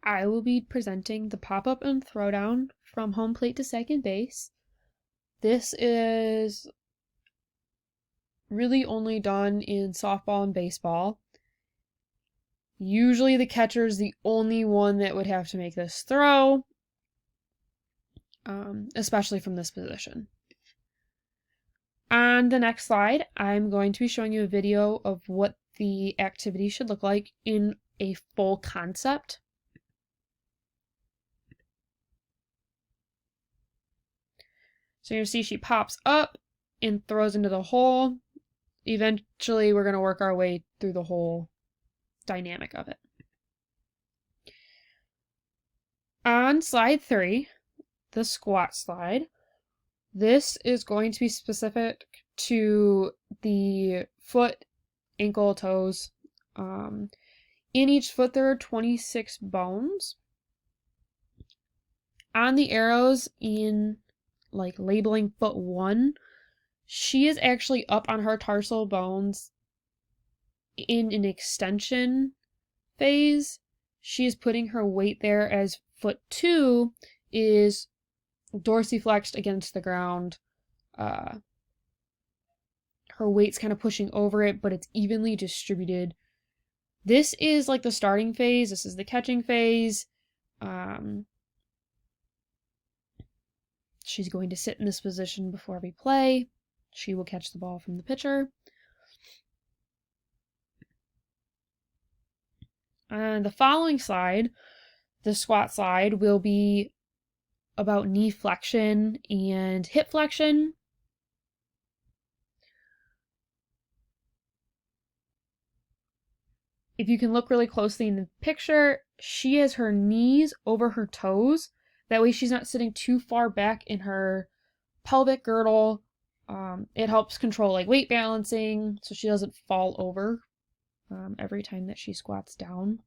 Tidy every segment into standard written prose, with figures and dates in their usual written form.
I will be presenting the pop-up and throwdown from home plate to second base. This is really only done in softball and baseball. Usually the catcher is the only one that would have to make this throw, especially from this position. On the next slide, I'm going to be showing you a video of what the activity should look like in a full concept. So you'll see she pops up and throws into the hole. Eventually, we're going to work our way through the whole dynamic of it. On slide 3, the squat slide, this is going to be specific to the foot, ankle, toes. In each foot, there are 26 bones. On the arrows in labeling foot 1, she is actually up on her tarsal bones in an extension phase. She is putting her weight there, as foot 2 is dorsiflexed against the ground. Her weight's kind of pushing over it, but it's evenly distributed. This is like the starting phase. This is the catching phase. She's going to sit in this position before every play. She will catch the ball from the pitcher. And the following slide, the squat slide, will be about knee flexion and hip flexion. If you can look really closely in the picture, she has her knees over her toes. That way she's not sitting too far back in her pelvic girdle. It helps control weight balancing so she doesn't fall over every time that she squats down.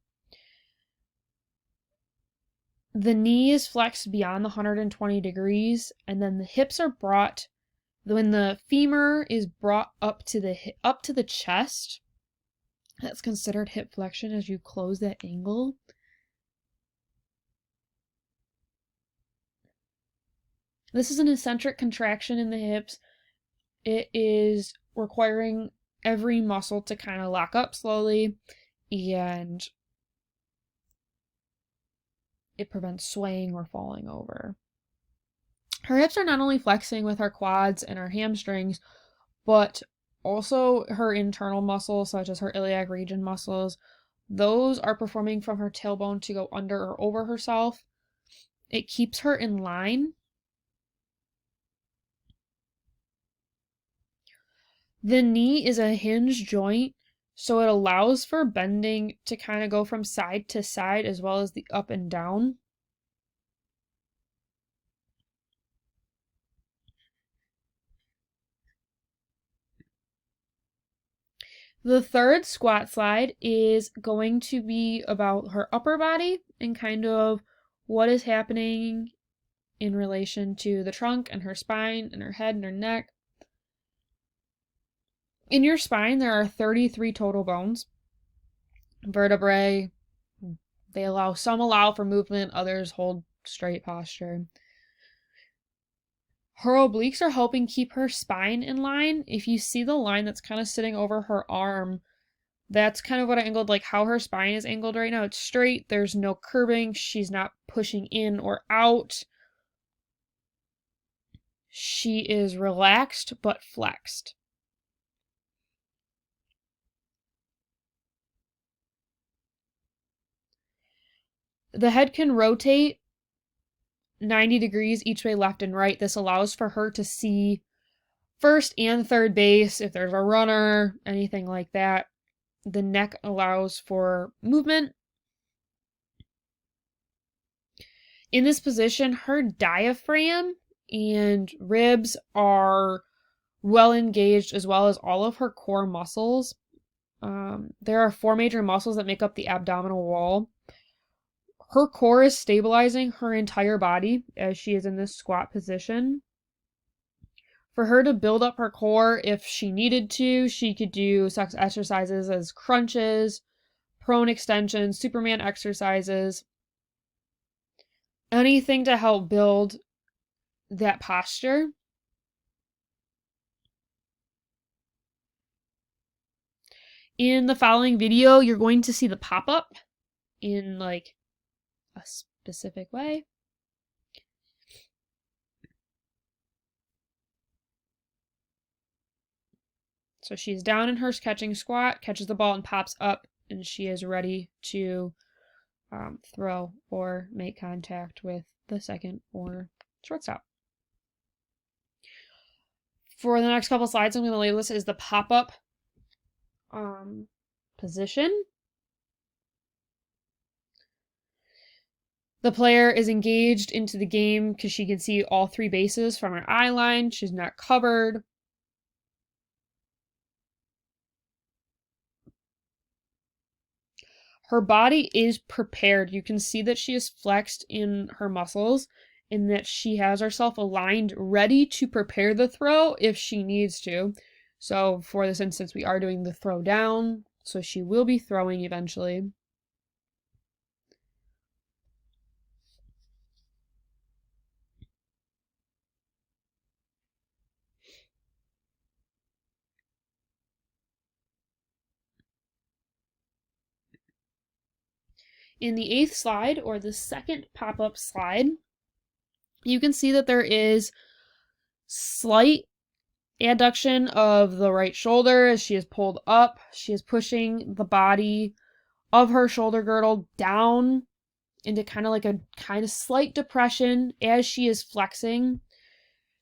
The knee is flexed beyond the 120 degrees, and then the hips are brought, when the femur is brought up to the chest, that's considered hip flexion as you close that angle. This is an eccentric contraction in the hips. It is requiring every muscle to kind of lock up slowly, and it prevents swaying or falling over. Her hips are not only flexing with her quads and her hamstrings, but also her internal muscles, such as her iliac region muscles. Those are performing from her tailbone to go under or over herself. It keeps her in line. The knee is a hinge joint, so it allows for bending to kind of go from side to side as well as the up and down. The third squat slide is going to be about her upper body and kind of what is happening in relation to the trunk and her spine and her head and her neck. In your spine, there are 33 total bones. Vertebrae, some allow for movement, others hold straight posture. Her obliques are helping keep her spine in line. If you see the line that's kind of sitting over her arm, that's kind of what I angled, how her spine is angled right now. It's straight, there's no curving, she's not pushing in or out. She is relaxed but flexed. The head can rotate 90 degrees each way, left and right. This allows for her to see first and third base, if there's a runner, anything like that. The neck allows for movement. In this position, her diaphragm and ribs are well engaged, as well as all of her core muscles. There are 4 major muscles that make up the abdominal wall. Her core is stabilizing her entire body as she is in this squat position. For her to build up her core, if she needed to, she could do such exercises as crunches, prone extensions, Superman exercises. anything to help build that posture. In the following video, you're going to see the pop-up in like a specific way. So she's down in her catching squat, catches the ball and pops up, and she is ready to throw or make contact with the second or shortstop. For the next couple slides, I'm going to label this as the pop-up position. The player is engaged into the game because she can see all three bases from her eye line. She's not covered. Her body is prepared. You can see that she is flexed in her muscles and that she has herself aligned, ready to prepare the throw if she needs to. So for this instance, we are doing the throw down, so she will be throwing eventually. In the 8th slide, or the second pop-up slide, you can see that there is slight adduction of the right shoulder as she is pulled up. She is pushing the body of her shoulder girdle down into kind of like a kind of slight depression as she is flexing.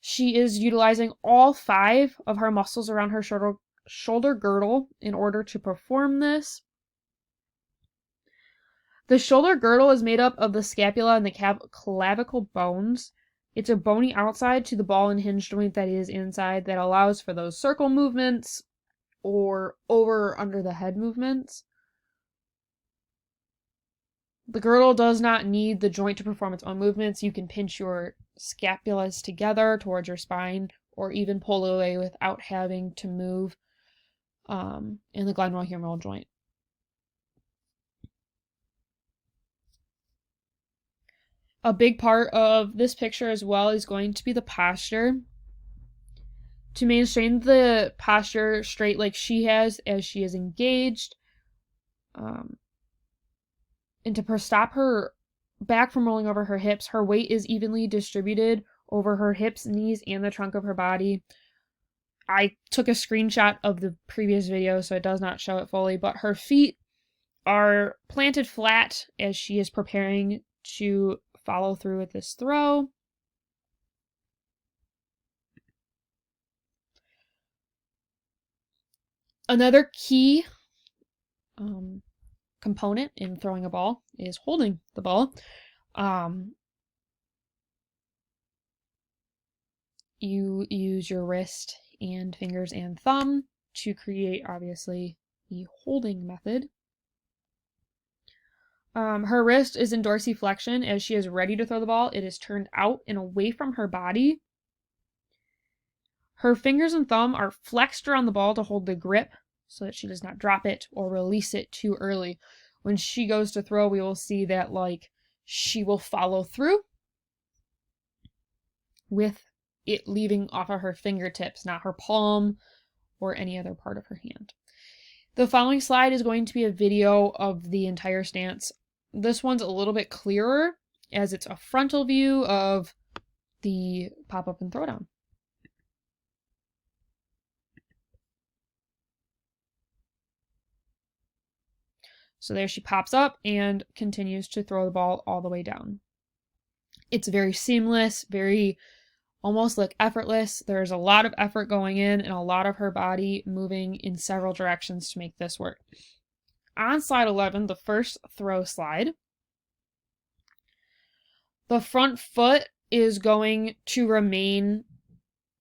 She is utilizing all 5 of her muscles around her shoulder girdle in order to perform this. The shoulder girdle is made up of the scapula and the clavicle bones. It's a bony outside to the ball and hinge joint that is inside that allows for those circle movements or over or under the head movements. The girdle does not need the joint to perform its own movements. You can pinch your scapulas together towards your spine or even pull away without having to move in the glenohumeral joint. A big part of this picture as well is going to be the posture. To maintain the posture straight like she has as she is engaged, and to stop her back from rolling over her hips, her weight is evenly distributed over her hips, knees, and the trunk of her body. I took a screenshot of the previous video, so it does not show it fully, but her feet are planted flat as she is preparing to follow through with this throw. Another key component in throwing a ball is holding the ball. You use your wrist and fingers and thumb to create, obviously, the holding method. Her wrist is in dorsiflexion as she is ready to throw the ball. It is turned out and away from her body. Her fingers and thumb are flexed around the ball to hold the grip so that she does not drop it or release it too early. When she goes to throw, we will see that she will follow through with it leaving off of her fingertips, not her palm or any other part of her hand. The following slide is going to be a video of the entire stance. This one's a little bit clearer as it's a frontal view of the pop-up and throwdown. So there she pops up and continues to throw the ball all the way down. It's very seamless, very almost like effortless. There's a lot of effort going in and a lot of her body moving in several directions to make this work. On slide 11, the first throw slide, the front foot is going to remain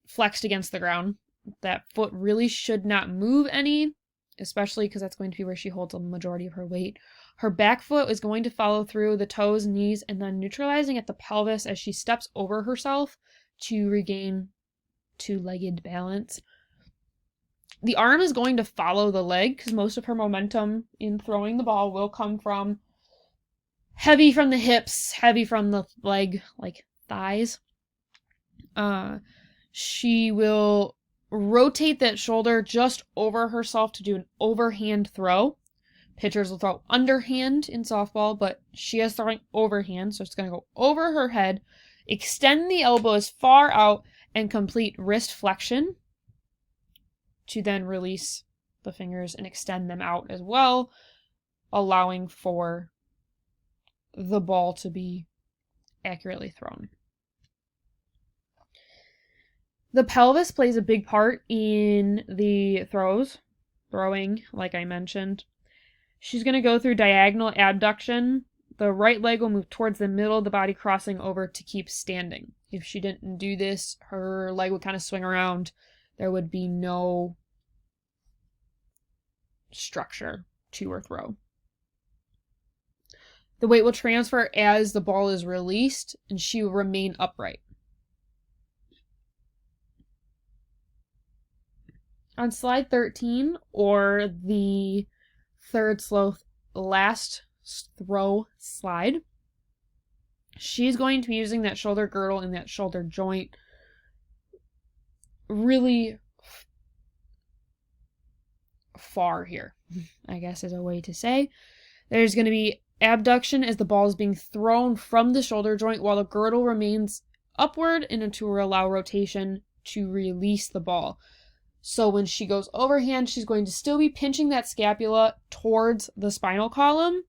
flexed against the ground. That foot really should not move any, especially because that's going to be where she holds a majority of her weight. Her back foot is going to follow through the toes, knees, and then neutralizing at the pelvis as she steps over herself to regain two-legged balance. The arm is going to follow the leg because most of her momentum in throwing the ball will come from heavy from the hips, heavy from the leg, like thighs. She will rotate that shoulder just over herself to do an overhand throw. Pitchers will throw underhand in softball, but she is throwing overhand, so it's going to go over her head, extend the elbow as far out, and complete wrist flexion to then release the fingers and extend them out as well, allowing for the ball to be accurately thrown. The pelvis plays a big part in the throwing, like I mentioned. She's going to go through diagonal abduction. The right leg will move towards the middle of the body, crossing over to keep standing. If she didn't do this, her leg would kind of swing around. There would be no structure to her throw. The weight will transfer as the ball is released, and she will remain upright. On slide 13, or the third last throw slide, she's going to be using that shoulder girdle and that shoulder joint really far here, I guess is a way to say. There's going to be abduction as the ball is being thrown from the shoulder joint while the girdle remains upward and to allow rotation to release the ball. So when she goes overhand, she's going to still be pinching that scapula towards the spinal column.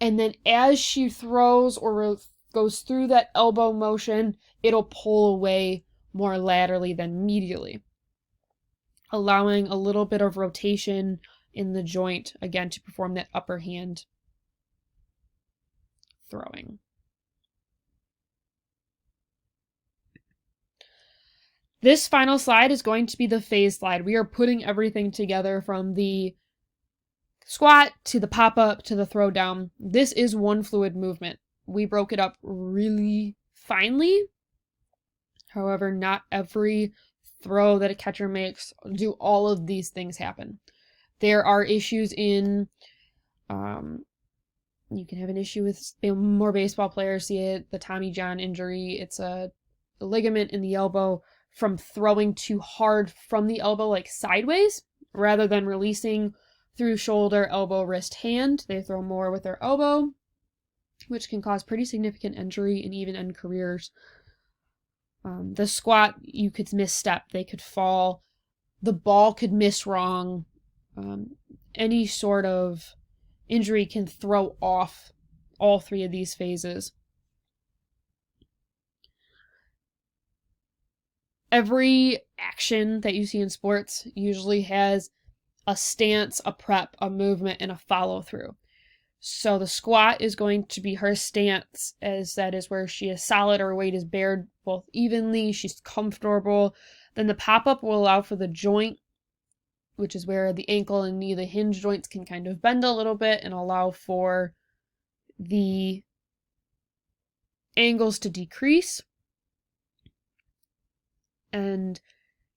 And then as she throws or goes through that elbow motion, it'll pull away more laterally than medially, allowing a little bit of rotation in the joint, again, to perform that upper hand throwing. This final slide is going to be the phase slide. We are putting everything together from the squat to the pop-up to the throw down. This is one fluid movement. We broke it up really finely. However, not every throw that a catcher makes do all of these things happen. There are issues in, you can have an issue with more baseball players see it, the Tommy John injury. It's a ligament in the elbow from throwing too hard from the elbow, like sideways, rather than releasing through shoulder, elbow, wrist, hand. They throw more with their elbow, which can cause pretty significant injury and even end careers. The squat, you could misstep, they could fall, the ball could miss wrong. Any sort of injury can throw off all three of these phases. Every action that you see in sports usually has a stance, a prep, a movement, and a follow-through. So the squat is going to be her stance, as that is where she is solid, her weight is bared both evenly, she's comfortable. Then the pop-up will allow for the joint, which is where the ankle and knee, the hinge joints can kind of bend a little bit and allow for the angles to decrease. And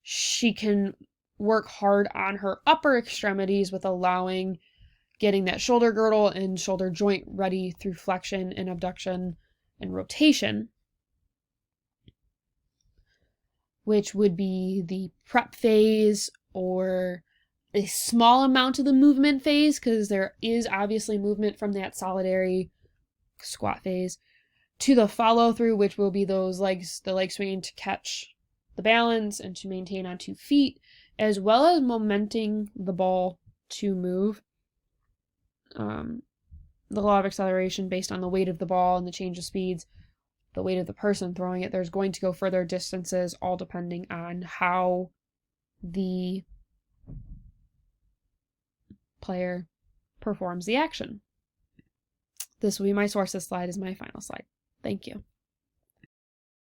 she can work hard on her upper extremities with getting that shoulder girdle and shoulder joint ready through flexion and abduction and rotation, which would be the prep phase or a small amount of the movement phase, because there is obviously movement from that solitary squat phase, to the follow through, which will be the leg swinging to catch the balance and to maintain on 2 feet, as well as momenting the ball to move. The law of acceleration based on the weight of the ball and the change of speeds, the weight of the person throwing it, there's going to go further distances, all depending on how the player performs the action. This will be my sources slide as my final slide. Thank you.